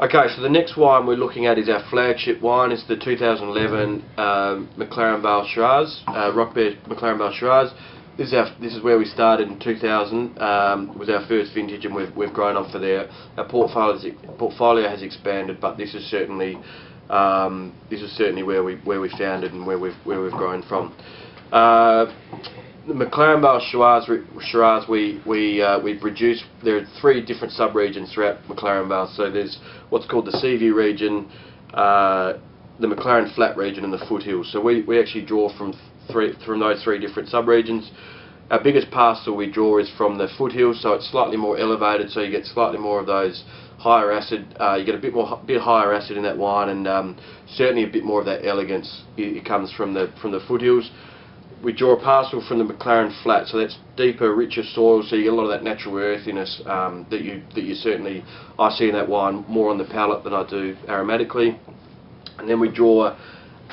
Okay, so the next wine we're looking at is our flagship wine. It's the 2011 McLaren Vale Shiraz, Rockbare McLaren Vale Shiraz. This is where we started in 2000. Was our first vintage, and we've grown on for there. Our portfolio has expanded, but this is certainly where we founded and where we've grown from. The McLaren Vale Shiraz we produce. There are 3 different sub-regions throughout McLaren Vale. So there's what's called the Seaview region, the McLaren Flat region, and the foothills. So we actually draw from those 3 different sub-regions. Our biggest parcel we draw is from the foothills, so it's slightly more elevated, so you get slightly more of those higher acid. You get a bit higher acid in that wine, and certainly a bit more of that elegance. It comes from the foothills. We draw a parcel from the McLaren Flat, so that's deeper, richer soil, so you get a lot of that natural earthiness that you certainly, I see in that wine more on the palate than I do aromatically. And then we draw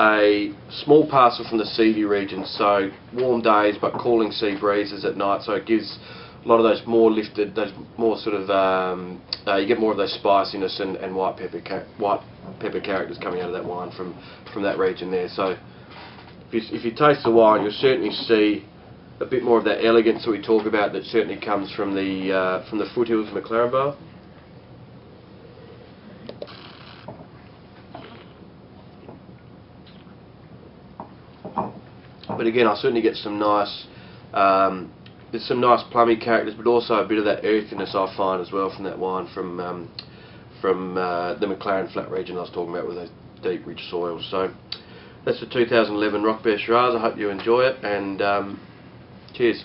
a small parcel from the Seaview region, so warm days but cooling sea breezes at night, so it gives a lot of those more lifted, those more sort of, you get more of those spiciness and white pepper characters coming out of that wine from that region there. So if you taste the wine, you'll certainly see a bit more of that elegance that we talk about, that certainly comes from the foothills of McLaren Vale. But again, I certainly get some nice, there's some nice plummy characters, but also a bit of that earthiness I find as well from that wine from the McLaren Flat region I was talking about, with those deep, rich soils. So that's the 2011 Rockbare Shiraz. I hope you enjoy it, and cheers.